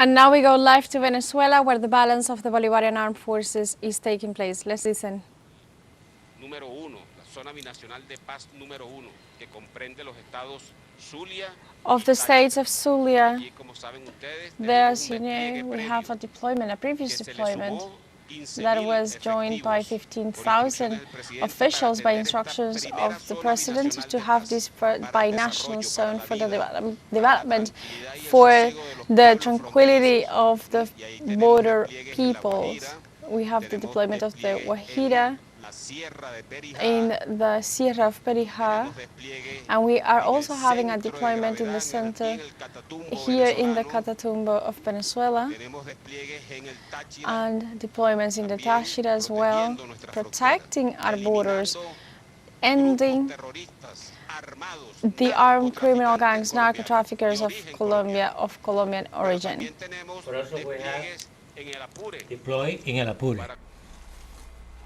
And now we go live to Venezuela, where the balance of the Bolivarian armed forces is taking place. Let's listen. Número uno, la zona binacional de paz número uno, que comprende los estados Zulia of the states of Zulia. y como saben ustedes, There, tenemos as un you know, despliegue we previo have a deployment, a previous que se le deployment sumó 15,000 that was joined by efectivos por 15,000 instrucciones del presidente officials para by atender esta instructions primera of the zona president binacional to de have paz this para el binational desarrollo, para zone la for the vida, para la development, tranquilidad y el for sosiego de los the pueblos tranquility fronterizos. of the Y ahí tenemos border despliegues en La peoples. Guajira, We have the tenemos deployment of the despliegue Guajira en la Sierra de Perijá, in the Sierra of Perijá, tenemos despliegue and we are en el also having a centro de deployment in the gravedad, aquí center en el Catatumbo here in the venezolano, Catatumbo of Venezuela, tenemos despliegues en el Táchira, and deployments in the también Táchira as well, protegiendo nuestra protecting frontera, our borders, eliminando ending grupos terroristas armados, the armed criminal narcotraficantes gangs, narco-traffickers de of origen Colombia, of Colombian Pero origin. también tenemos Por eso we have despliegues en el Apure deployed in El Apure para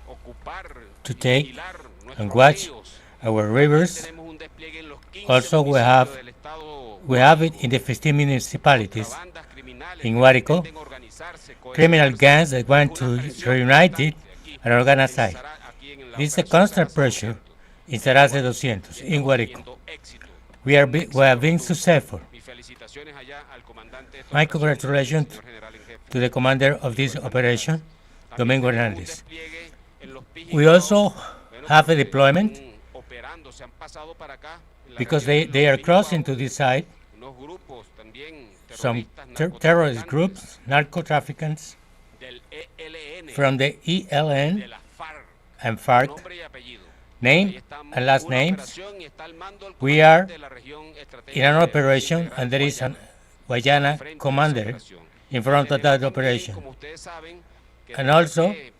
ocupar to y take vigilar and nuestros watch ríos. our También rivers. tenemos un despliegue en los 15 Also, we municipios del estado have it Guárico in the 15 municipalities contra bandas criminales in que Guárico, pretenden organizarse, criminal cohesionarse. gangs that want Es to una presión reunite it constante aquí and organize en it. aquí en la This is a operación constant Sarasa pressure 200. in Sarase 200 Y in estamos Guárico. teniendo éxito. We are being successful. Mis felicitaciones allá al comandante de esta My operación, congratulations señor general en jefe. to the commander of this operation, También Domingo tenemos un Hernandez. despliegue en los We also Bueno, have a porque deployment están operando, se han pasado para acá, en la because región they de are los crossing Piripaos, to this side. unos grupos también Some terroristas, terrorist narcotraficantes groups, narco-traffickers del ELN, from the de ELN la FARC, and FARC, nombre y apellido. Ahí name estamos and en last una names. operación y está al mando el We are comandante de la región in estratégica an de operation Integral and there is Guayana, a Guayana frente a esa commander operación. in front of Tenemos that también, operation. como ustedes saben, que And desde also, que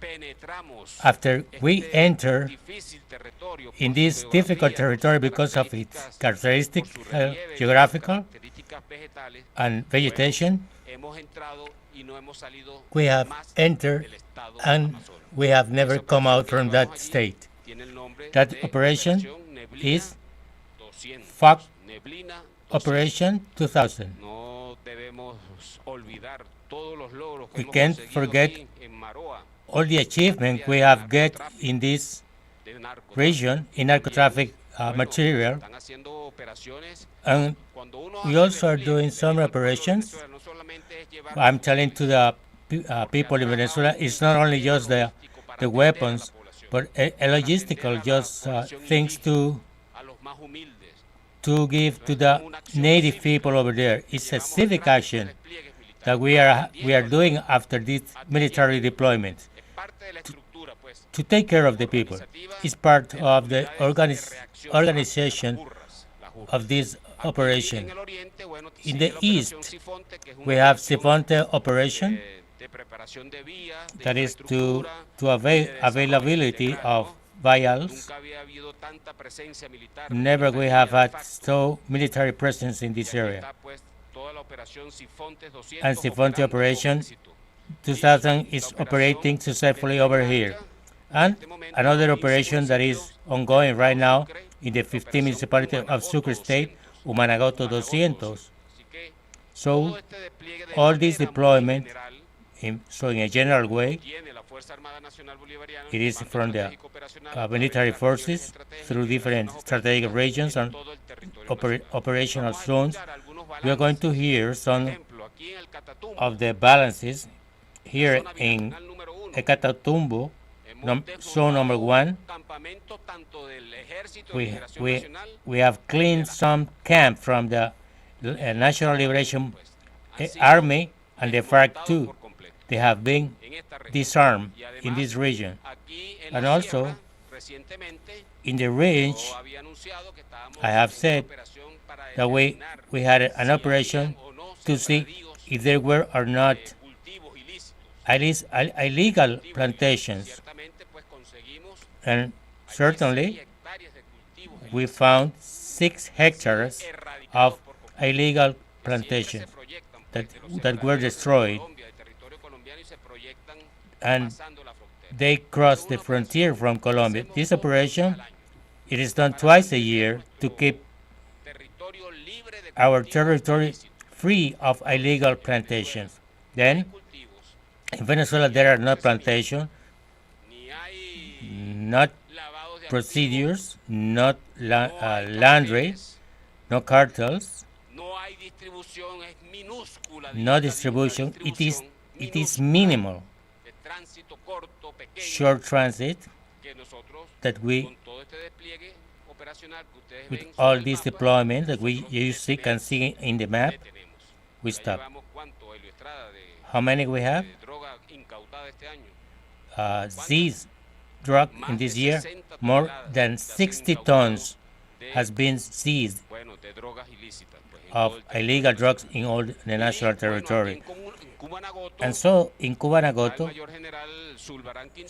penetramos after we este enter difícil territorio por in su this difficult geografía, territory por sus because of its por characteristic su relieve y sus geographical características vegetales, and vegetation, hemos entrado y no hemos salido we have más entered del estado and Amazonas. we have never Esa come operación out que from llevamos that allí state. tiene el nombre That de operation Operación Neblina is 200. FAC Neblina 200. Operation 2000. No debemos olvidar todos los logros que We hemos can't conseguido forget aquí en Maroa all the achievements we have get in this de narcotráfico. region in narcotraffic Bueno, material, están haciendo operaciones. and Cuando uno we hace also are despliegue, doing le some digo al pueblo de operations. Venezuela, no solamente es llevar I'm telling to the people in Venezuela, it's not only just the weapons, but a logistical just things a los más humildes. to give to the native people over there. It's a civic action that we are doing after this military deployment Es parte de la estructura, pues. to take care of the people. It's part of the organization of this Aquí operation. en el oriente, bueno, In sigue the la operación east, Sifonte, que es una we have operación, Sifonte operation, de preparación de vías, de that is infraestructura, to avail de desarrollo availability integral, of ¿no? vials. Nunca había habido tanta presencia militar. Never en we esta have línea de had facto. so military presence in Y this aquí area. está, pues, toda la operación Sifontes 200 And Sifonte operando con operation éxito. 2000 is operating successfully over here. And another operation that is ongoing right now in the 15 municipality of Sucre State, Humanagoto 200. Así que So todo este despliegue de all this manera muy deployment, general so in a general way, tiene la Fuerza Armada Nacional Bolivariana, it is Mando from the Estratégico Operacional, a través de military las regiones forces estratégicas, through las different zonas strategic operativas regions en and todo el territorio nacional. operational Vamos a zones. escuchar algunos We are going to balances. hear Por some ejemplo, aquí en el Catatumbo, of the balances la here zona in binacional número 1, Ecatatumbo, hemos zone number desmontado 1. campamento tanto del Ejército de We, Liberación we, Nacional we have cleaned some camp from the National Liberation pues, han sido Army and the FARC desmontados too. por completo They have been en esta región. disarmed Y in además, this region. aquí en And la also, sierra, recientemente, in the range, yo había anunciado que estábamos I have en una said operación para that determinar we had si an operation habían o no to see sembradíos if there were or not cultivos ilícitos. at least illegal Cultivos plantations. ilícitos. Ciertamente, pues conseguimos And allí certainly, 6 hectáreas de cultivos we ilícitos found 6 hectares erradicados of por completo. illegal Que siempre plantations se proyectan, pues, that, de los that were sembradíos de destroyed, Colombia, del territorio colombiano, y se proyectan and pasando la frontera. they Esta es crossed una the frontier operación from que Colombia. hacemos This 2 veces operation, al año it is done para twice a mantener year to nuestro keep territorio libre de our cultivos territory ilícitos. free of illegal plantations. Then, in Venezuela, there are no plantations, not procedures, not laundry, no cartels, no distribution. It is minimal, short transit that we, with all this deployment that you can see in the map, we stop. How many we have? Seized drug in this year, more than 60 tons has been seized of illegal drugs in all the national territory. And so in Cubanagoto,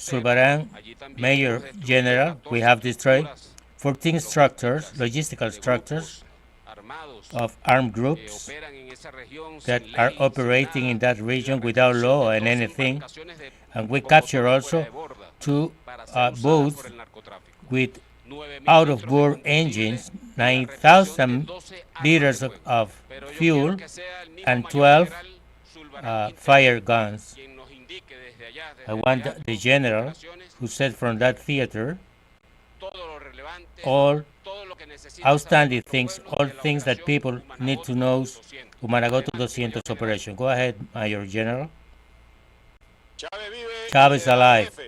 Zulbarán, Major General, we have destroyed 14 structures, logistical structures of armed groups that are operating in that region without law and anything. And we capture also 2 boats with out-of-board engines, 9,000 liters of fuel, and 12 fire guns. I want the general who said from that theater all outstanding things, all things that people need to know. Humanagoto 200 operation. Go ahead, Major General. Chavez alive.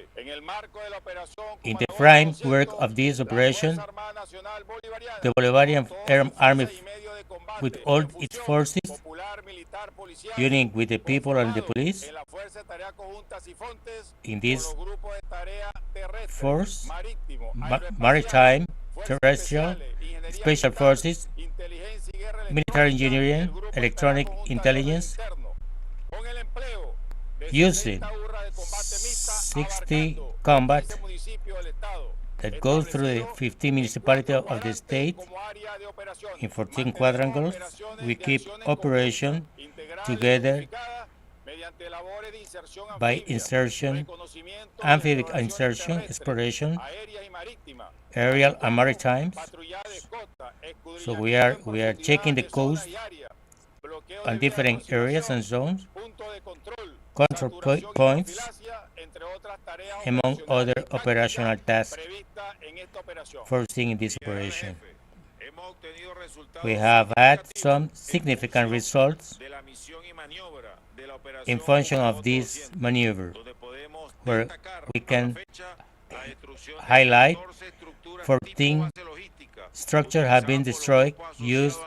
In the framework of this operation, the Bolivarian Army, with all its forces, uniting with the people and the police, in this force, maritime, terrestrial, special forces, military engineering, electronic intelligence, using 60 combat that goes through the 15 municipalities of the state in 14 quadrangles. We keep operation together by insertion, amphibious insertion, exploration, aerial and maritime. So we are checking the coast on different areas and zones, control points, among other operational tasks foreseen in this operation. We have had some significant results in function of this maneuver, where we can highlight 14 structures have been destroyed used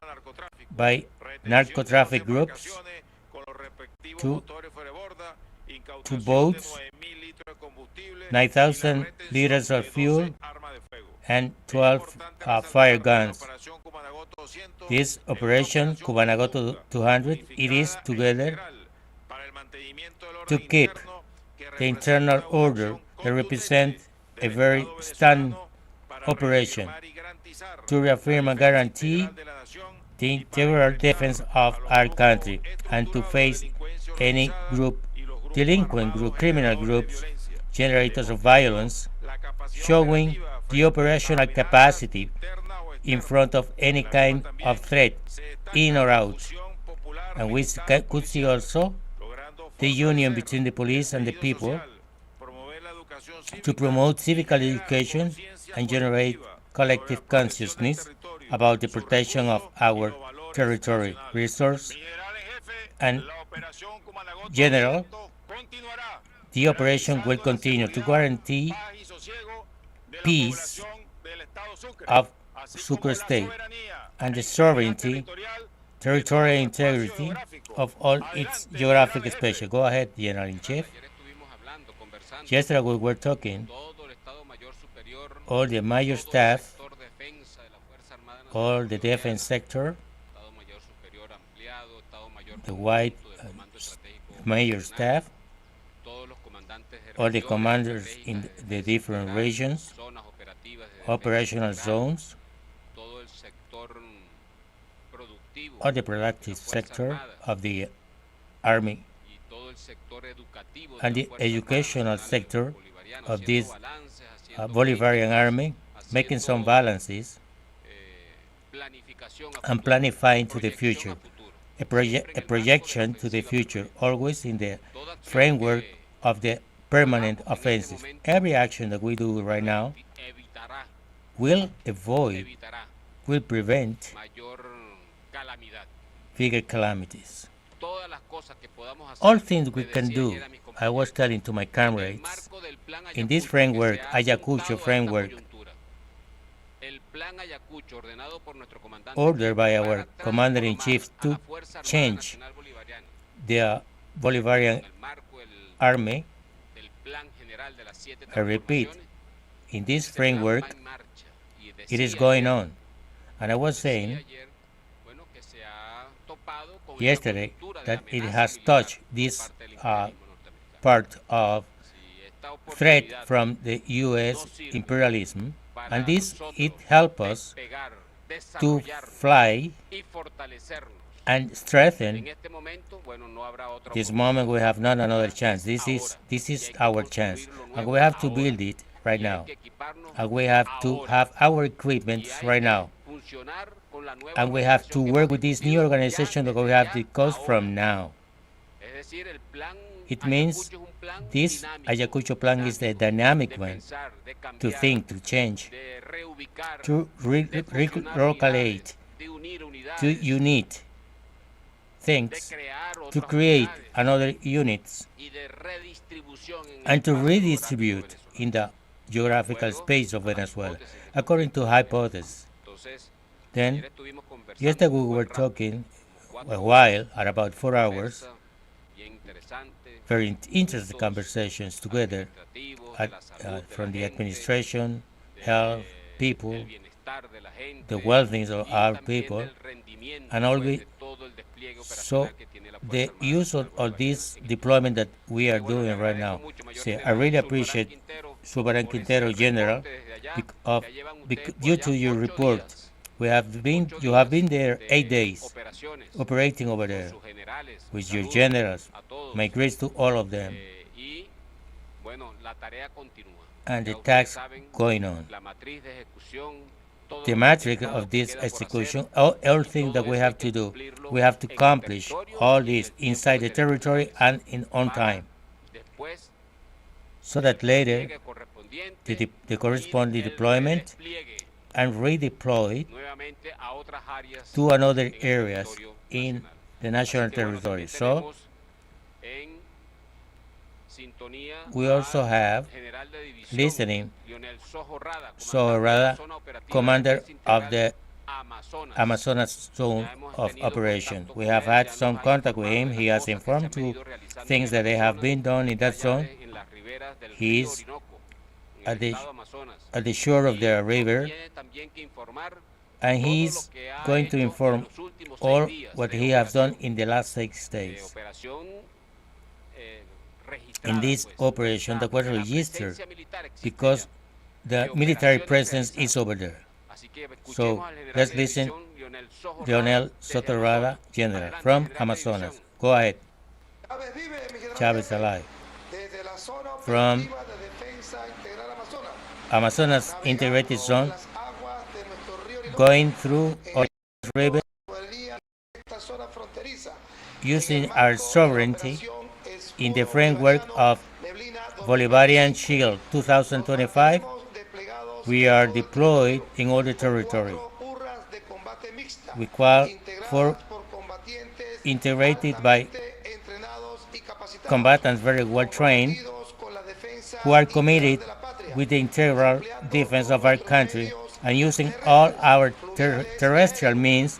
by narco-traffic groups, two boats, 9,000 liters of fuel, and 12 fire guns. This operation, Cubanagoto 200, it is together to keep the internal order that represents a very stand operation, to reaffirm and guarantee the integral defense of our country, and to face any group, delinquent group, criminal groups, generators of violence, showing the operational capacity in front of any kind of threat, in or out. And we could see also the union between the police and the people to promote civic education and generate collective consciousness about the protection of our territory, resource, and general. The operation will continue to guarantee peace of Sucre State and the sovereignty, territorial integrity of all its geographic space. Go ahead, General-in-Chief. Yesterday we were talking, all the major staff, all the defense sector, the white major staff, all the commanders in the different regions, operational zones, all the productive sector of the Army, and the educational sector of this Bolivarian Army, making some balances and planifying to the future a projection to the future, always in the framework of the permanent offensive. Every action that we do right now will avoid, will prevent bigger calamities. All things we can do, I was telling to my comrades, in this framework, Ayacucho framework, ordered by our commander-in-chief to change the Bolivarian army, I repeat, in this framework, it is going on. And I was saying yesterday that it has touched this part of threat from the U.S. imperialism, and this it helps us to fly and strengthen. This moment we have not another chance. This is our chance, and we have to build it right now, and we have to have our equipment right now, and we have to work with this new organization that we have discussed from now. It means this Ayacucho plan is the dynamic one to think, to change, to relocate, to unite things, to create another units, and to redistribute in the geographical space of Venezuela, according to hypothesis. Then, yesterday we were talking a while, at about 4 hours, very interesting conversations together from the administration, health, people, the well-being of our people, and all so the use of this deployment that we are doing right now. See, I really appreciate Subaran Quintero General due to your report. You have been there 8 days operating over there with your generals. My grace to all of them. And the task going on. The matrix of this execution, everything that we have to do, we have to accomplish all this inside the territory and on time, so that later the corresponding deployment and redeploy to another areas in the national territory. So we also have listening Sohorada, commander of the Amazonas zone of operation. We have had some contact with him. He has informed to things that they have been done in that zone. He is at the shore of the river, and he's going to inform all what he has done in the last 6 days. In this operation that was registered because the military presence is over there. So let's listen Leonel Sotorada, General from Amazonas. Go ahead. Chavez alive. From Amazonas Integrated Zone, going through our river, using our sovereignty in the framework of Bolivarian Shield 2025, we are deployed in all the territory. We call for integrated by combatants very well trained who are committed with the integral defense of our country and using all our terrestrial means,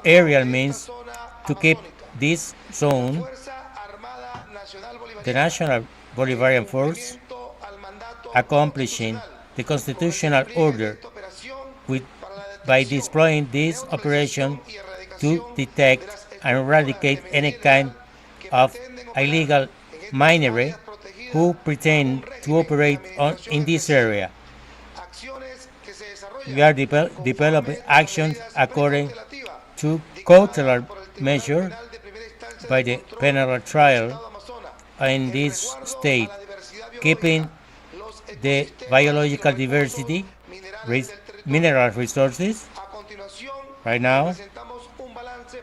aerial means to keep this zone. The National Bolivarian Force accomplishing the constitutional order by deploying this operation to detect and eradicate any kind of illegal minery who pretend to operate in this area. We are developing actions according to cautelar measures by the penal trial in this state, keeping the biological diversity, mineral resources. Right now,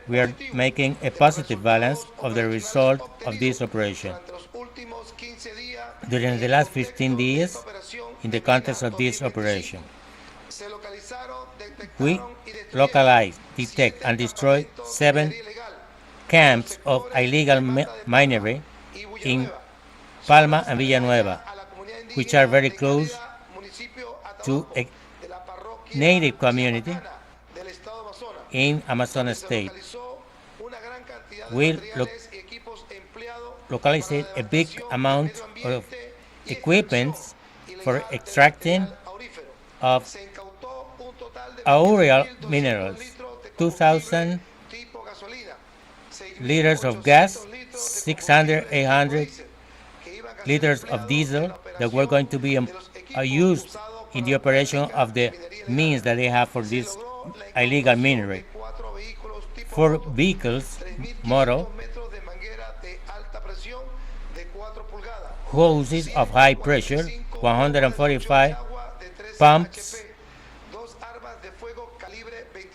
we are making a positive balance of the result of this operation. During the last 15 days, in the context of this operation, we localized, detect, and destroy 7 camps of illegal minery in Palma and Villanueva, which are very close to a native community in Amazonas state. We localized a big amount of equipment for extracting of aureal minerals, 2,000 liters of gas, 600, 800 liters of diesel that were going to be used in the operation of the means that they have for this illegal minery. 4 vehicles, model, hoses of high pressure, 145 pumps,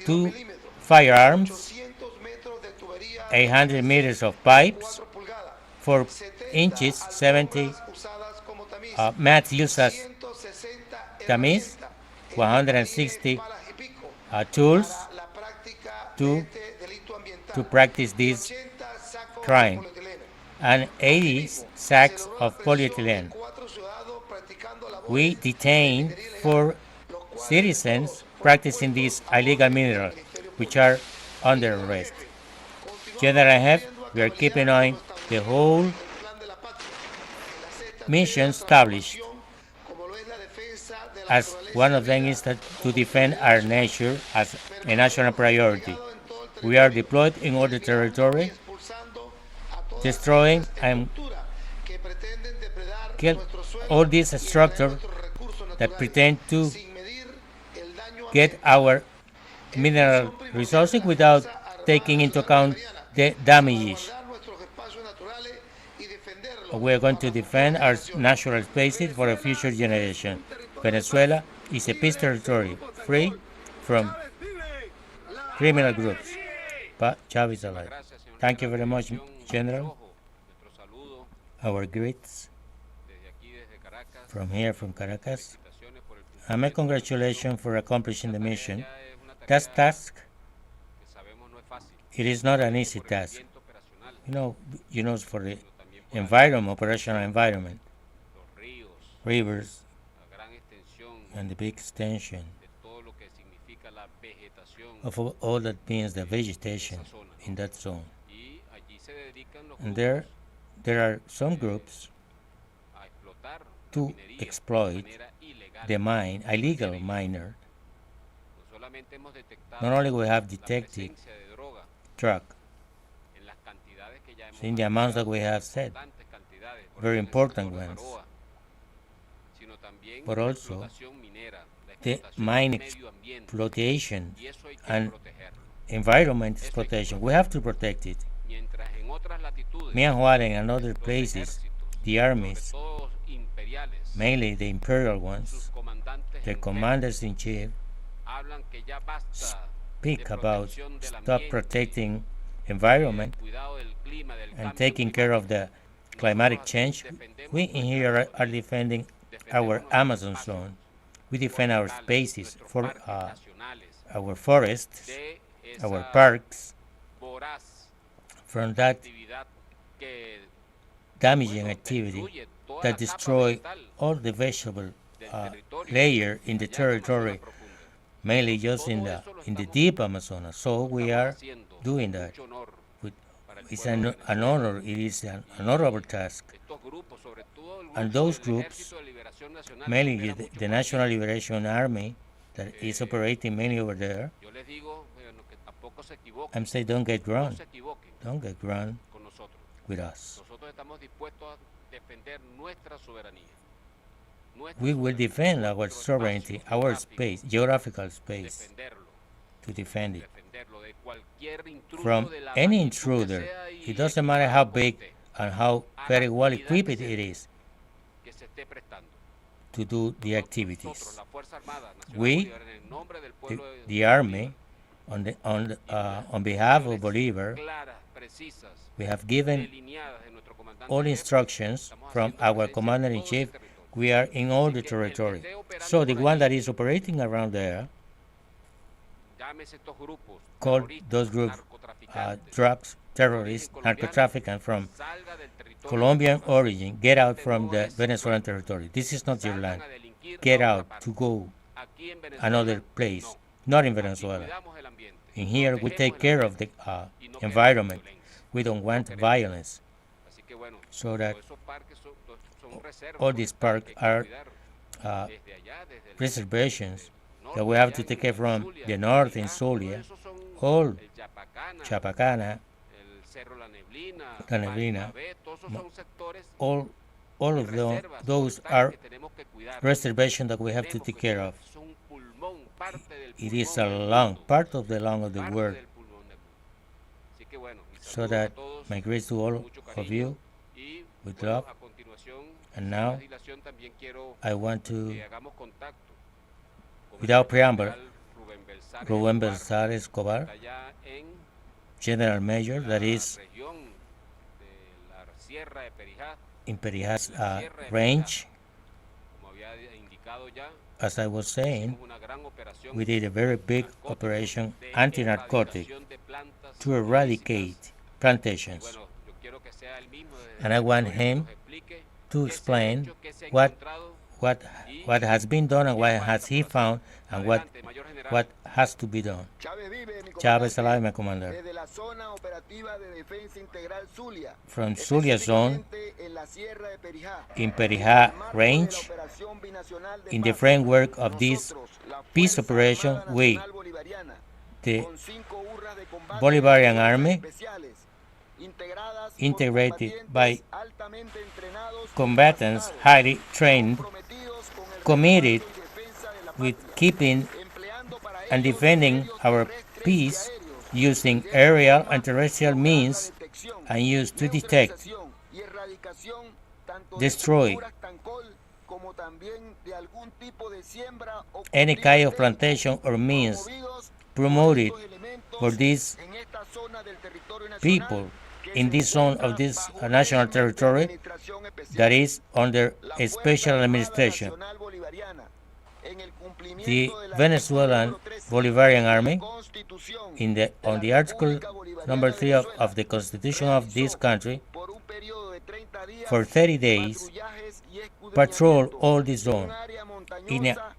2 firearms, 800 meters of pipes, 4 inches, 70 mats used as tamiz, 160 tools to practice this crime, and 80 sacks of polyethylene. We detained 4 citizens practicing this illegal mineral, which are under arrest. General Jefe, we are keeping on the whole mission established, as one of them is to defend our nature as a national priority. We are deployed in all the territory, destroying and kill all these structures that pretend to get our mineral resources without taking into account the damages. We are going to defend our natural spaces for a future generation. Venezuela is a peace territory, free from criminal groups. But Chavez alive. Thank you very much, General. Our greets from here, from Caracas. And my congratulations for accomplishing the mission. That task, it is not an easy task. For the environment, operational environment, rivers, and the big extension of all that means the vegetation in that zone. And there are some groups to exploit the illegal miner. Not only we have detected drug in the amounts that we have said, very important ones, but also the mine exploitation and environment exploitation. We have to protect it. Meanwhile, in other places, the armies, mainly the imperial ones, the commanders-in-chief, speak about stop protecting environment and taking care of the climatic change. We in here are defending our Amazon zone. We defend our spaces, for our forests, our parks, from that damaging activity that destroy all the vegetable layer in the territory, mainly just in the deep Amazonas. So we are doing that. It's an honor. It is an honorable task. And those groups, mainly the National Liberation Army, that is operating mainly over there, I'm saying don't get wrong. Don't get wrong with us. We will defend our sovereignty, our space, geographical space, to defend it from any intruder. It doesn't matter how big and how very well equipped it is to do the activities. We, the Army, On behalf of Bolivar, claras, precisas, we have given delineadas de nuestro comandante all jefe. instructions Estamos from haciendo our referencia a commander-in-chief. todo ese territorio. We are in all the Así que el que territory. esté operando So the por one that allí, is operating around there, llámese estos grupos, called terroristas, those groups narcotraficantes, drugs, de origen terrorists, colombiano, narcotrafficants from salga del territorio Colombian nacional. origin, get out Este from no the es Venezuelan sueldo. territory. This is not your Salgan land. a delinquir Get a otra out parte. to go Aquí en Venezuela, another place, no. not in Aquí Venezuela. cuidamos el ambiente, In here, we protegemos take el care of ambiente the y no queremos environment. violencia. We don't No want queremos. violence. Así que bueno, So that todos esos parques son reservas all these forestales parks que hay are que cuidar desde allá, desde el reservations norte, that we have allá to en take care from Zulia, the north in Perijá, Zulia, todo eso son all el Chapacana, Chapacana, el Cerro La Neblina, La Neblina, Palmabé, todos esos son sectores all y of them, reservas those forestales are que tenemos que cuidar. reservations that we have to Tenemos take que care cuidar. of. Son un pulmón, parte del It is pulmón a del long mundo, part of the lung of the parte world. del pulmón del mundo. Así que bueno, mis So saludos that a todos, my grace to all mucho of cariño you y with bueno, love. a continuación, And sin now más dilación, también quiero I want to, que hagamos contacto con el without preamble, general Rubén Escobar, Belzar que Escobar, está allá en General Major, la that is región de la Sierra de Perijá, in Perijas la Sierra de range. Perijá. Como había indicado ya, As I was saying, hicimos una gran operación we did a very big narcóticos operation de anti-narcotic erradicación de plantas to ilícitas. eradicate Y plantations. bueno, yo quiero que sea él mismo desde And el I want territorio que him nos explique to qué se ha explain hecho, qué se ha what encontrado what y what has been done and qué what falta has he por hacer. found and what Adelante, Mayor General. what has to be done. Chávez alive, my commander. Desde la zona operativa de defensa integral Zulia, From Zulia zone específicamente en la Sierra de Perijá, in en el Perijá marco de la range, operación binacional de in the paz, framework of this nosotros, la peace Fuerza operation, Armada we, Nacional Bolivariana, the con 5 urras de combate Bolivarian de fuerzas Army, especiales, integradas por integrated by combatientes altamente entrenados y combatants capacitados, highly trained, comprometidos con el committed resguardo y defensa de la with patria, keeping empleando para and ello defending medios our terrestres y peace aéreos, using de esta aerial forma and terrestrial lograr la means detección, and used to detect, neutralización y erradicación tanto destroy de estructuras tancol como también de algún tipo de siembra o any cultivo kind of técnico plantation or means promovidos promoted por estos elementos for these en esta zona del territorio nacional people que in se this zone encuentra of this bajo national régimen de territory administración especial. that is under La a Fuerza special Armada administration. Nacional Bolivariana, en el The cumplimiento del artículo Venezuelan número 13 Bolivarian de la Army, Constitución on de the la article República Bolivariana number de 3 Venezuela, of the constitution of this realizó country, por un periodo de 30 días for 30 days, patrullajes y patrol escudriñamientos all this en zone un área in a montañosa,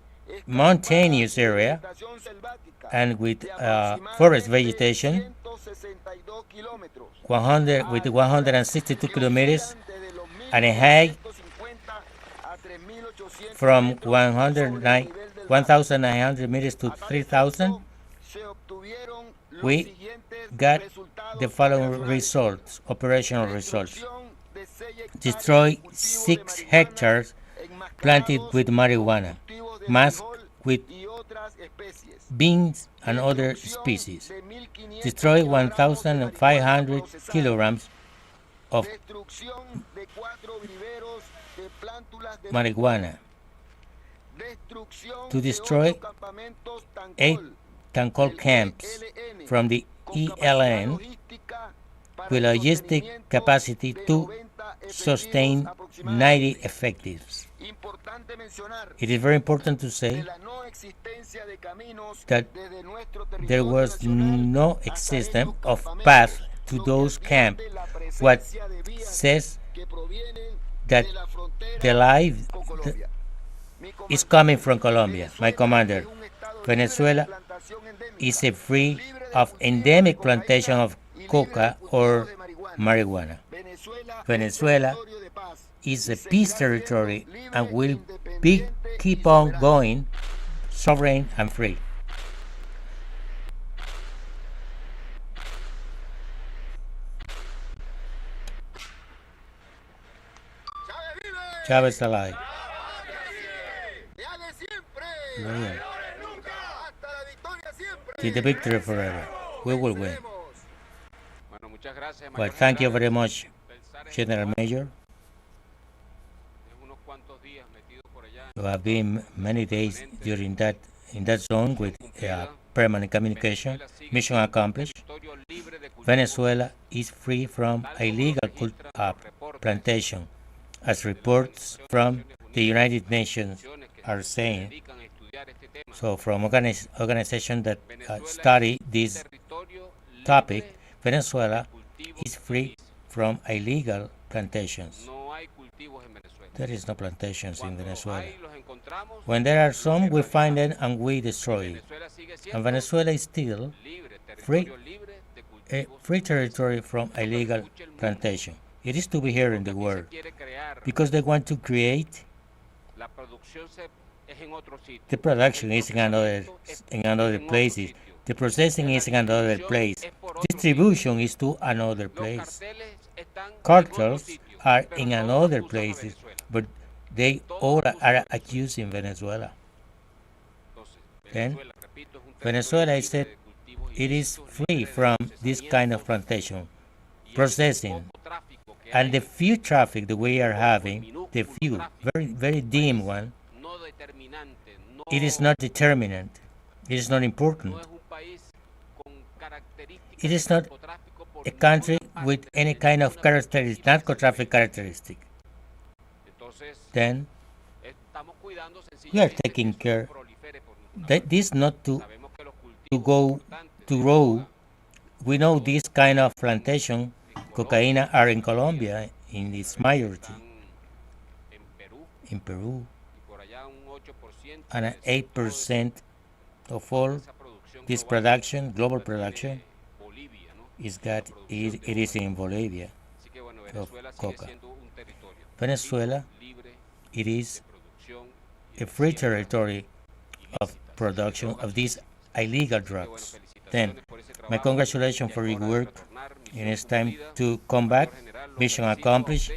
mountainous escarpada y de area vegetación selvática and with de forest aproximadamente vegetation 162 kilómetros, 100 with 162 que kilometers oscilan desde los and a height 1.950 a 3.800 from metros sobre el 109 nivel del mar. 1,900 meters to A tal 3,000. efecto, se obtuvieron los We siguientes got resultados the following operacionales. results, operational results. Destrucción de 6 hectáreas Destroy de cultivos de 6 marihuana hectares enmascarados planted with con marijuana, cultivos de masked frijol with y otras especies. beans and other Destrucción species. de 1.500 Destroy kilogramos de marihuana 1,500 procesada. kilograms of Destrucción de 4 viveros de plántulas de marijuana. Destrucción To de destroy 8 campamentos 8 Tancol Tancol del camps ELN, from the con capacidad ELN logística para with el logistic sostenimiento capacity de to 90 efectivos sustain 90 aproximadamente. effectives. Importante mencionar It is very important to de say la no existencia de caminos that desde nuestro there territorio was nacional no hasta existence estos of campamentos, path to lo que those camps. advierte la What presencia de vías says que provienen that de la frontera the life con Colombia. Mi is comandante, coming from Colombia. My Venezuela commander, es un estado libre de Venezuela plantación endémica, is a free libre del of cultivo de endemic cocaína plantation of y libre coca del cultivo or de marihuana. marijuana. Venezuela Venezuela territorio de paz is y a seguirá peace siendo territory libre, and will be independiente y keep on soberano. going sovereign and free. Chávez alive. Ya de siempre. Loyal. Hasta la victoria siempre. To the victory forever. We will win. Venceremos. Bueno, muchas gracias, Well, Mayor thank you General. very much, Belzar General Escobar, Major. en unos cuantos días metido por allá You have been many days during that in that zone with cumplida permanent communication. Mission accomplished. Venezuela is free from illegal plantation, as reports from the United Nations are saying. So from organizations that study this topic, Venezuela is free from illegal plantations. There is no plantations in Venezuela. When there are some, we find them and we destroy it. And Venezuela is still a free territory from illegal plantation. It is to be here in the world because they want to create. The production is in another places. The processing is in another place. Distribution is to another place. Cartels are in another places, but they all are accused in Venezuela. Then Venezuela is said it is free from this kind of plantation, processing, and the few traffic that we are having, the few, very dim one, it is not determinant. It is not important. It is not a country with any kind of characteristic, narco-traffic characteristic. Then we are taking care that this not to go to grow. We know this kind of plantation, cocaine, are in Colombia in its majority, in Peru, and 8% of all this production, global production, it is in Bolivia of coca. Venezuela, it is a free territory of production of these illegal drugs. Then, my congratulations for your work, and it's time to come back. Mission accomplished.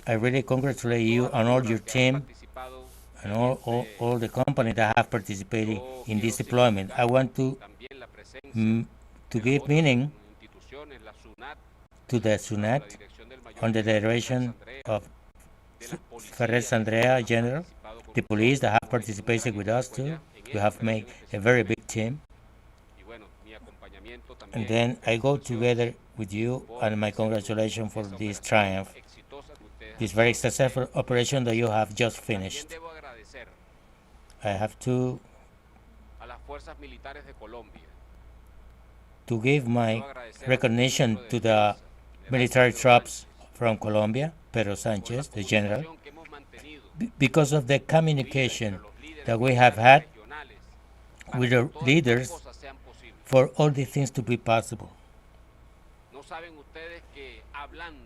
I really congratulate you and all your team and all the companies that have participated in this deployment. I want to give meaning to the SUNAT under the direction of Ferrer Andrea General, the police that have participated with us too. We have made a very big team. And then I go together with you, and my congratulations for this triumph, this very successful operation that you have just finished. I have to give my recognition to the military troops from Colombia, Pedro Sanchez, the general, because of the communication that we have had with the leaders for all these things to be possible.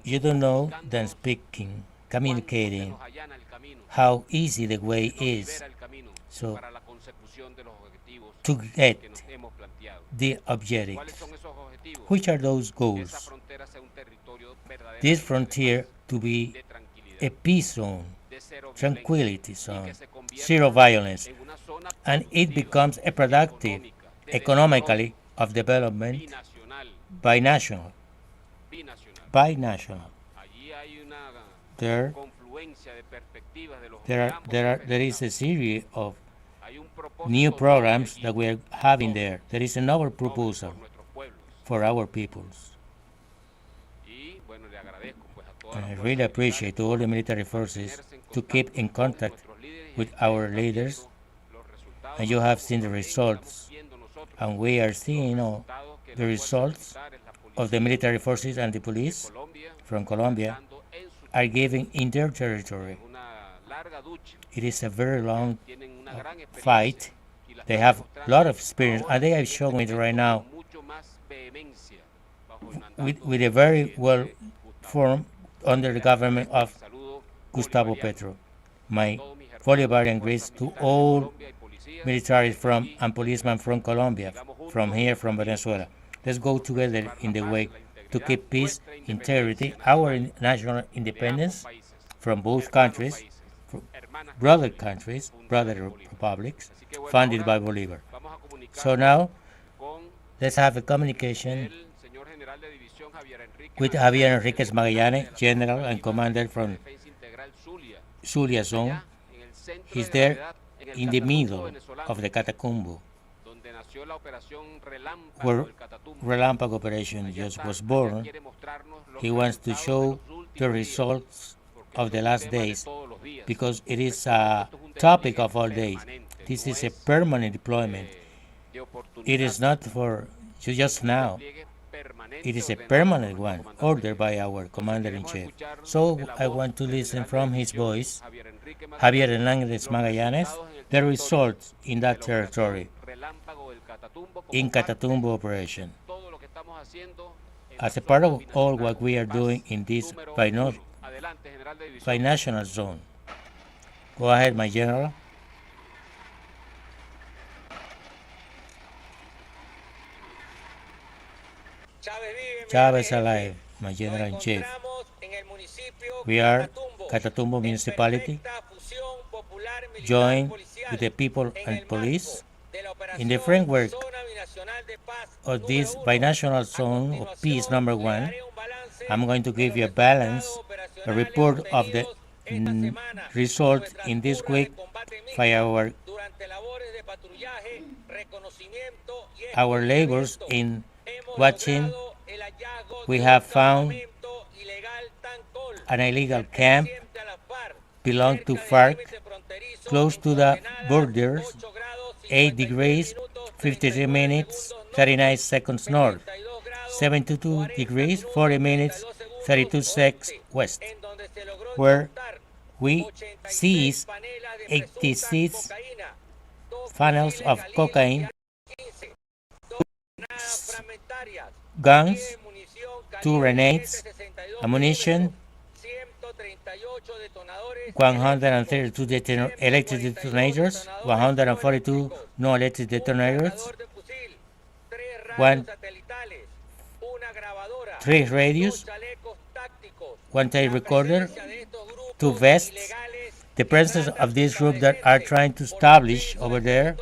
You don't know than speaking, communicating, how easy the way is. So, to get the objectives. Which are those goals? This frontier to be a peace zone, tranquility zone, zero violence, and it becomes a productive, economically, of development binational. There is a series of new programs that we are having there. There is another proposal for our peoples. And I really appreciate all the military forces to keep in contact with our leaders. And you have seen the results. And we are seeing the results of the military forces and the police from Colombia are giving in their territory. It is a very long fight. They have a lot of experience, and they are showing it right now with a very well formed under the government of Gustavo Petro. My Bolivarian greets to all military and policemen from Colombia, from here, from Venezuela. Let's go together in the way to keep peace, integrity, our national independence from both countries, brother republics, funded by Bolivar. So now, let's have a communication with Javier Enriquez Magallanes, General and Commander from Zulia Zone. He's there in the middle of the Catacumbo, where Relámpago Operation just was born. He wants to show the results of the last days because it is a topic of all days. This is a permanent deployment. It is not for just now. It is a permanent one, ordered by our commander-in-chief. So I want to listen from his voice, Javier Hernández Magallanes, the results in that territory, in Catatumbo operation. As a part of all what we are doing in this binational zone. Go ahead, my general. Chávez alive, my general-in-chief. We are Catatumbo Municipality, joined with the people and police in the framework of this binational zone of peace number 1. I'm going to give you a report of the result in this week by our labors in watching. We have found an illegal camp belong to FARC close to the borders, 8 degrees, 53 minutes, 39 seconds north, 72 degrees, 40 minutes, 32 seconds west, where we seized 86 funnels of cocaine, guns, 2 grenades, ammunition, 132 electric detonators, 142 no-electric detonators, 3 radios, 1 tape recorder, 2 vests. The presence of these groups that are trying to establish over there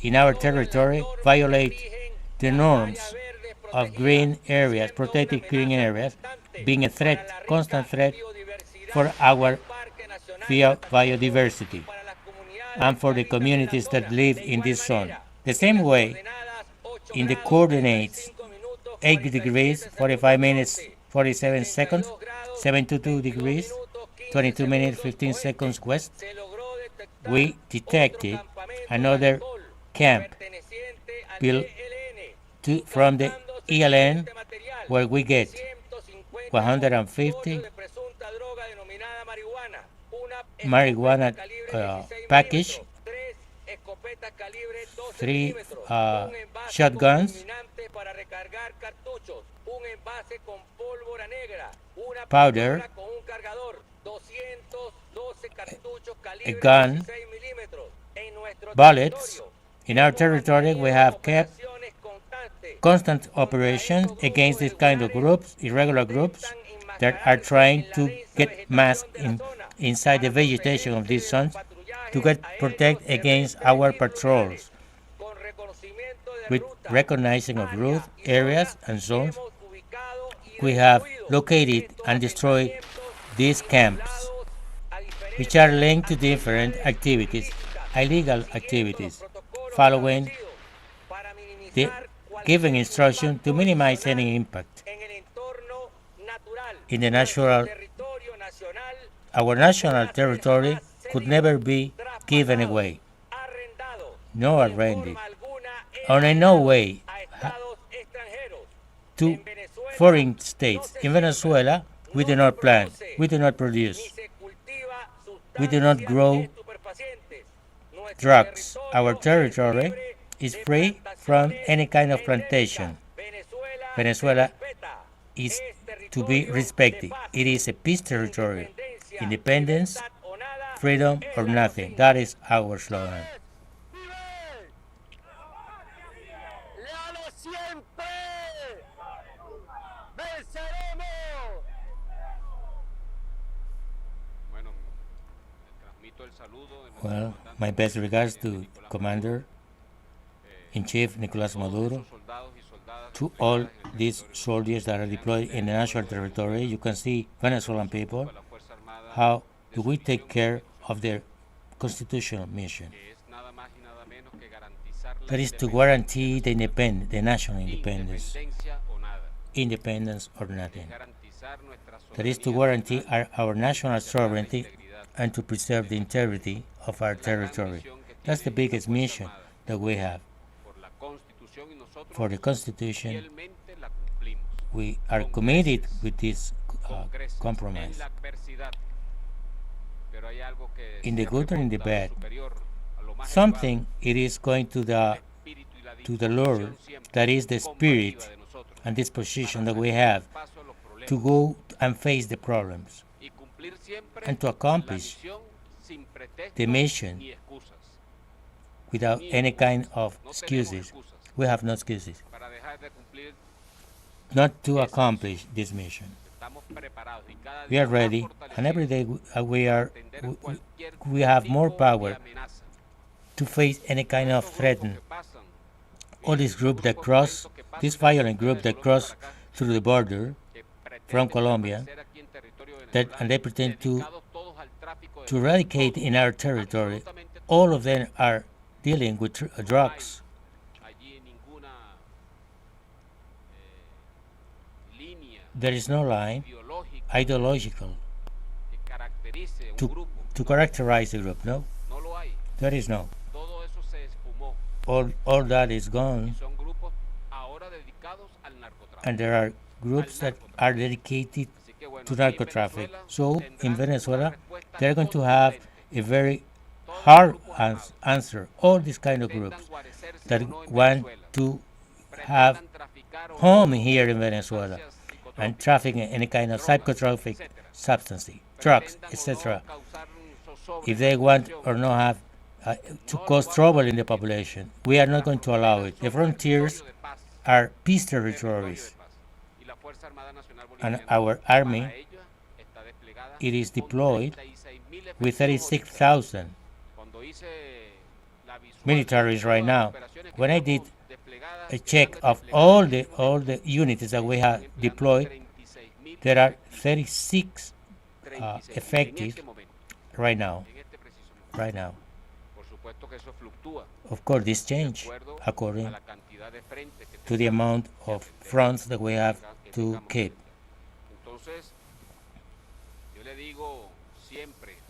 in our territory violate the norms of green areas, protected green areas, being a threat, constant threat for our biodiversity and for the communities that live in this zone. The same way, in the coordinates 8 degrees, 45 minutes, 47 seconds, 72 degrees, 22 minutes, 15 seconds west, we detected another camp built from the ELN, where we get 150 marijuana package, 3 shotguns, powder, a gun, bullets. In our territory, we have kept constant operations against this kind of groups, irregular groups, that are trying to get masked inside the vegetation of these zones to protect against our patrols. With recognizing of route areas and zones, we have located and destroyed these camps, which are linked to different activities, illegal activities, following the given instruction to minimize any impact in the our national territory could never be given away, nor rented, or in no way to foreign states. In Venezuela, we do not plant, we do not produce, we do not grow drugs. Our territory is free from any kind of plantation. Venezuela is to be respected. It is a peace territory. Independence, freedom, or nothing. That is our slogan. Well, my best regards to Commander-in-Chief Nicolas Maduro, to all these soldiers that are deployed in the national territory. You can see Venezuelan people, how do we take care of their constitutional mission. That is to guarantee the national independence, independence or nothing. That is to guarantee our national sovereignty and to preserve the integrity of our territory. That's the biggest mission that we have. For the Constitution, we are committed with this compromise. In the good and in the bad, something it is going to the Lord, that is the spirit and disposition that we have to go and face the problems and to accomplish the mission without any kind of excuses. We have no excuses not to accomplish this mission. We are ready, and every day we have more power to face any kind of threat. All this group that cross, this violent group that cross through the border from Colombia, and they pretend to eradicate in our territory. All of them are dealing with drugs. There is no line ideological to characterize the group. No, there is no. All that is gone, and there are groups that are dedicated to narco traffic. So in Venezuela, they're going to have a very hard answer. All these kind of groups that want to have home here in Venezuela and trafficking any kind of psychotropic substance, drugs, etc. If they want or not have to cause trouble in the population, we are not going to allow it. The frontiers are peace territories, and our army, it is deployed with 36,000 militaries right now. When I did a check of all the units that we have deployed, there are 36 effective right now. Of course, this change according to the amount of fronts that we have to keep.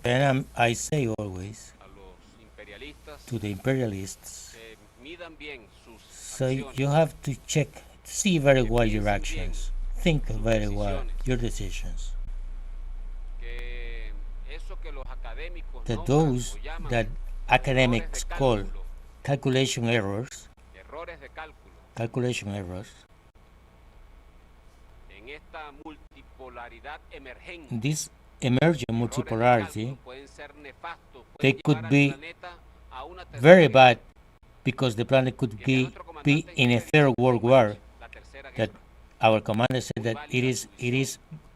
And I say always to the imperialists, so you have to check, see very well your actions, think very well your decisions. That those that academics call calculation errors, this emerging multipolarity, they could be very bad because the planet could be in a third world war. That our commander said that it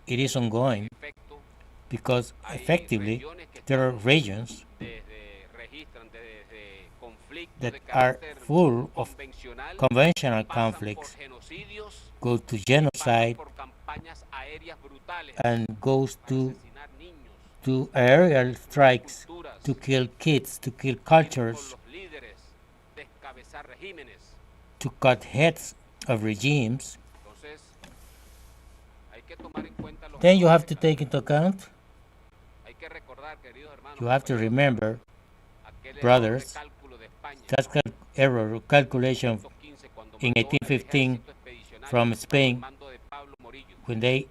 is ongoing, because effectively there are regions that are full of conventional conflicts, go to genocide, and goes to aerial strikes to kill kids, to kill cultures, to cut heads of regimes. Then you have to take into account, you have to remember, brothers, that error calculation in 1815 from Spain, when they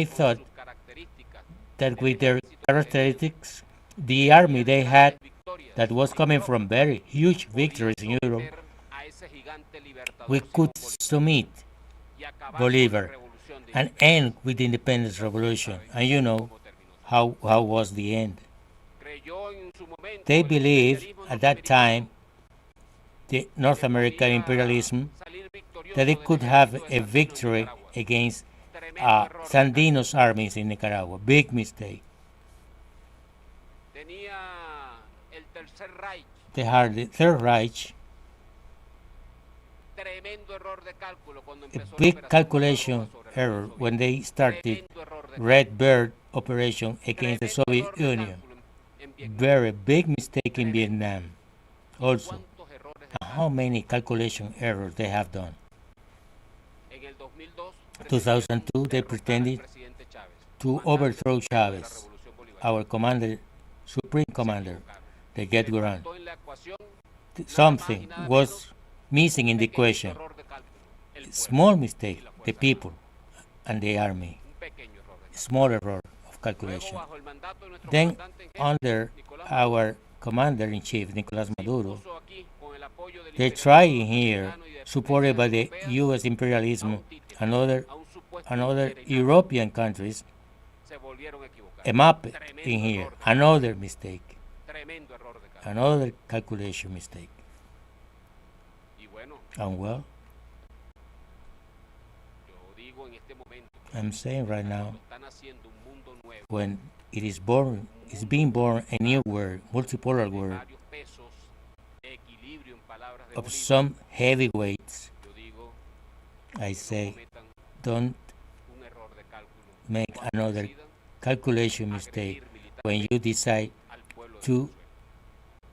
thought that with their characteristics, the army they had that was coming from very huge victories in Europe, we could submit Bolivar and end with the independence revolution. And you know how was the end. They believed at that time, the North American imperialism, that it could have a victory against Sandino's armies in Nicaragua. Big mistake. They had the Third Reich, a big calculation error when they started Red Bird operation against the Soviet Union. Very big mistake in Vietnam also. how many calculation errors they have done. En el 2002, 2002, they pretended presidente Chávez, to overthrow Chavez, our commander, supreme commander, the get Guran. en la ecuación Something was missing in the equation. error de cálculo, el Small mistake, the people and the army. pequeño error de cálculo. Small error of calculation. Bajo el mandato de nuestro Then, comandante en jefe, under Nicolás our commander-in-chief, Nicolas Maduro, puso aquí con el apoyo del they're imperialismo trying here, americano y de supported by the potencias U.S. imperialism and a un supuesto other interés, European countries, se volvieron a equivocar. a map Tremendo in here, error de another mistake, Tremendo error de cálculo. another calculation mistake. Y bueno, And well, yo digo en este momento, I'm saying right now, están haciendo un mundo nuevo, when it is born, it's being born a new world, multipolar world, varios pesos, equilibrio en palabras de of Bolívar. some heavyweights. Yo digo, I say, cometan don't un error de cálculo. make Cuando another decidan calculation mistake when you decide al pueblo de to Venezuela.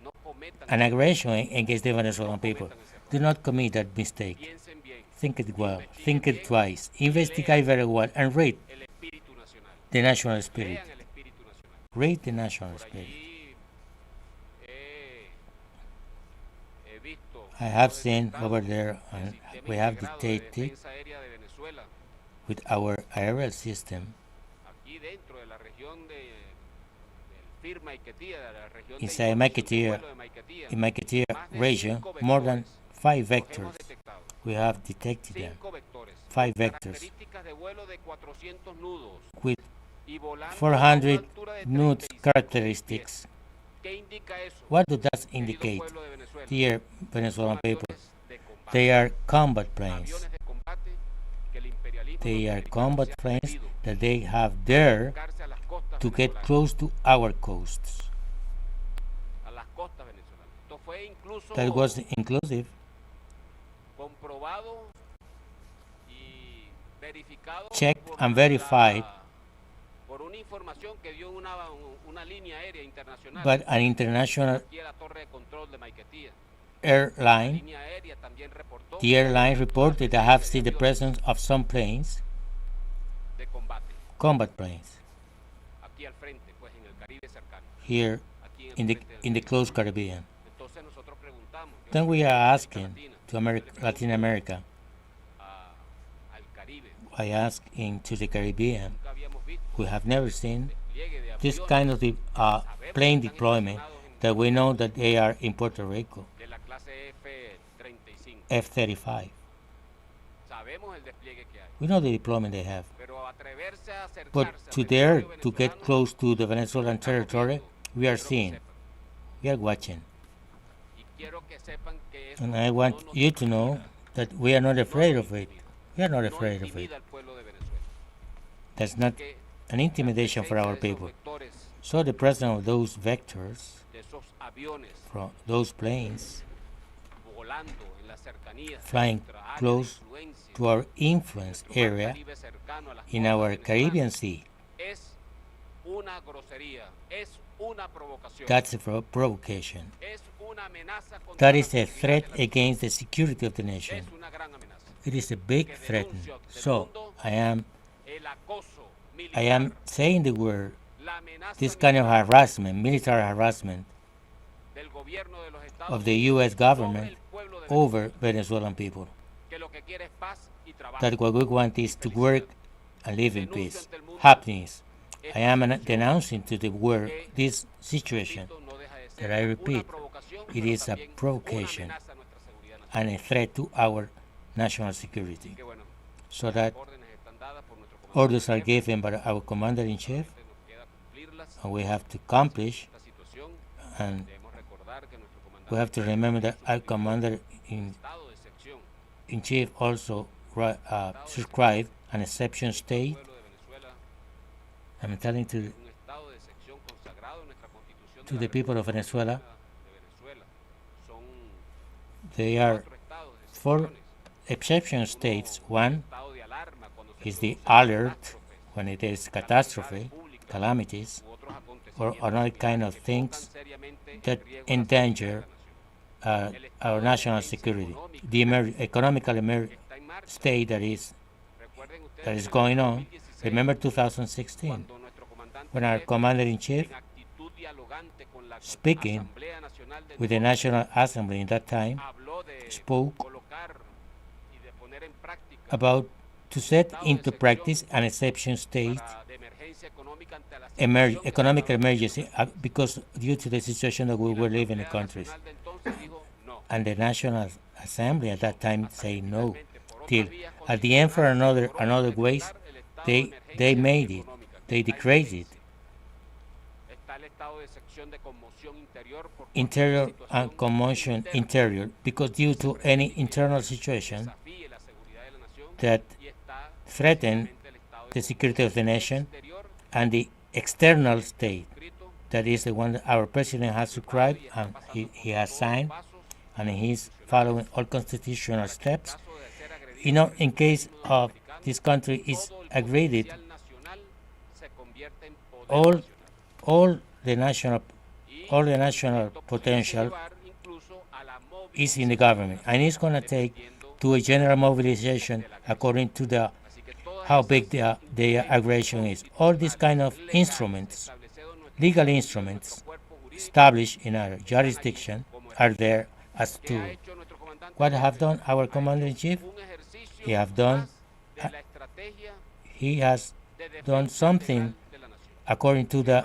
No cometan an aggression against the Venezuelan people. Do not commit that mistake. Piensen bien, Think it well, think it twice, investigate very well, and read el espíritu nacional. the national spirit. Vean el espíritu nacional. Read the national Por spirit. allí he visto I have todo seen detectado over there, el and sistema we have integrado de detected defensa aérea de Venezuela, with our aerial system aquí dentro de la región del Firma Maiquetía, de la región de inside información Maiquetía, de vuelo de Maiquetía, in Maiquetía más de region, 5 more than vectores 5 los hemos vectors. detectado. We have detected them. 5 vectores. 5 vectors Características de vuelo de 400 nudos with y volando a una 400 altura de nude 35 characteristics. pies. ¿Qué indica eso? What does that Querido indicate? pueblo de Venezuela? Dear Son Venezuelan people, aviones de combate. they are combat planes. Aviones de combate que el imperialismo They are norteamericano combat se ha planes atrevido that they have there a acercarse a las costas to get venezolanas, close to our coasts. a las costas venezolanas. Esto fue incluso That was inclusive comprobado y verificado checked por and verified por una información que dio una línea aérea internacional by an international aquí a la torre de control de Maiquetía. La airline. línea aérea también reportó The airline reported I have seen the presence of some planes, de combate combat planes, aquí al frente, pues en el Caribe cercano, here aquí in the frente del in the Caribe. close Caribbean. Entonces nosotros preguntamos, yo Then we creo que are América asking Latina, to Latin America. al Caribe, I ask into the Caribbean. nunca habíamos visto We have never seen despliegue de this aviones kind of sabemos plane que están deployment estacionados en- that we know that they are in Puerto Rico, de la clase F-35. F-35. Sabemos el despliegue que hay, We know the deployment they have. pero atreverse a acercarse But al to dare territorio to get venezolano, close to the Venezuelan territory, we are quiero que seeing, sepan, we are watching. y quiero que sepan que eso And I no want nos you to know intimida, that we are not afraid no of nos it. intimida, We are not no afraid of it. intimida al pueblo de Venezuela. That's not Que an intimidation for la our presencia de people. esos vectores, So the presence of those vectors de esos aviones from those planes volando en las cercanías de flying nuestra área de close influencia, to our influence nuestro mar area Caribe cercano a las in costas our venezolanas, Caribbean Sea. es una grosería, es una provocación, That's a provocation. es una amenaza contra That la is a seguridad threat de la against the security of the nación. nation. Es una gran amenaza. It is a big threat. So El acoso I am saying the word, la amenaza this kind of militar harassment, military harassment del gobierno de los Estados of the Unidos U.S. sobre government el pueblo de over Venezuelan people. Venezuela, que lo que quiere es paz y trabajo. That what we want is to work and live in peace, happiness. I am denouncing to the world this situation Repito, no deja de ser that I una repeat, provocación, it pero is a también provocation una amenaza a nuestra seguridad nacional. and a threat to our national security. Que bueno, So that órdenes están dadas por nuestro comandante orders are en jefe, given by our commander-in-chief, nos queda cumplirlas. and we have to accomplish, Esta situación, and debemos recordar que nuestro comandante we have to remember that our commander-in-chief estado de excepción, also subscribed an exception el state. pueblo de Venezuela I'm telling es un estado de excepción consagrado en nuestra constitución to de the la people of República Venezuela, de Venezuela. Son they are 4 estados de four excepciones. exception states. One Estado de alarma cuando se is the producen alert catástrofes, when it is catastrophe, públicas calamities, u otros or acontecimientos another que kind of pongan things seriamente en that riesgo la endanger seguridad de la nación. our national security. The economical state that is going on. Remember 2016, when our commander-in-chief, speaking with the National Assembly in that time, spoke about to set into practice an exception state economic emergency because due to the situation that we were living in the countries. And the National Assembly at that time say no. Till at the end, for another ways, they made it, they decreased it. Interior and commotion interior, because due to any internal situation that threaten the security of the nation, and the external state, that is the one that our president has subscribed and he has signed, and he's following all constitutional steps. In case of this country is agreed, all the national potential is in the government, and it's going to take to a general mobilization according to how big the aggression is. All these kind of instruments, legal instruments established in our jurisdiction, are there as tool. What have done our commander-in-chief? He has done something according to the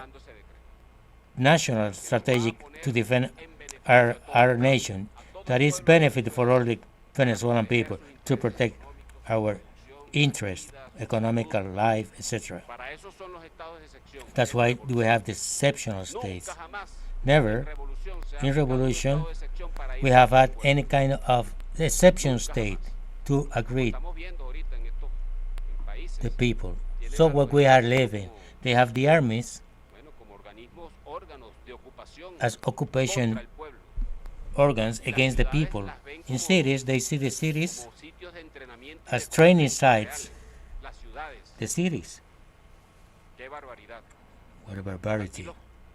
national strategic to defend our nation that is benefit for all the Venezuelan people, to protect our interest, economical life, etc. That's why we have the exceptional states. Never in revolution we have had any kind of exception state to agree the people. So what we are living, they have the armies as occupation organs against the people. In cities, they see the cities as training sites. The cities. What a barbarity.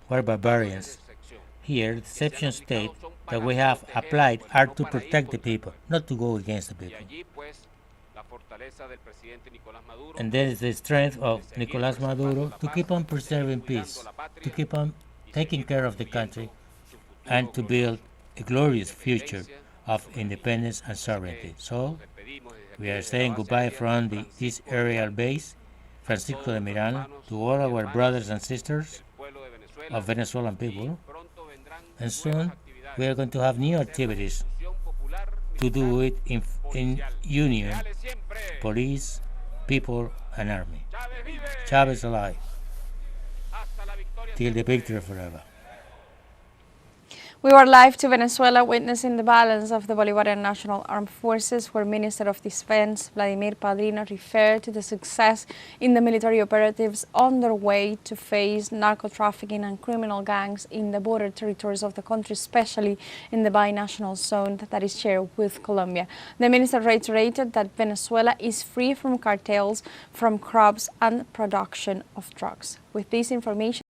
What barbarians. Here, the exception state that we have applied are to protect the people, not to go against the people. And there is the strength of Nicolás Maduro to keep on preserving peace, to keep on taking care of the country, and to build a glorious future of independence and sovereignty. So, we are saying goodbye from this aerial base, Francisco de Miran, to all our brothers and sisters of Venezuelan people. And soon, we are going to have new activities to do it in union, police, people, and army. Chavez alive, till the victory forever. We were live to Venezuela, witnessing the balance of the Bolivarian National Armed Forces, where Minister of Defense Vladimir Padrino referred to the success in the military operatives on their way to face narco-trafficking and criminal gangs in the border territories of the country, especially in the binational zone that is shared with Colombia. The minister reiterated that Venezuela is free from cartels, from crops and production of drugs. With this information,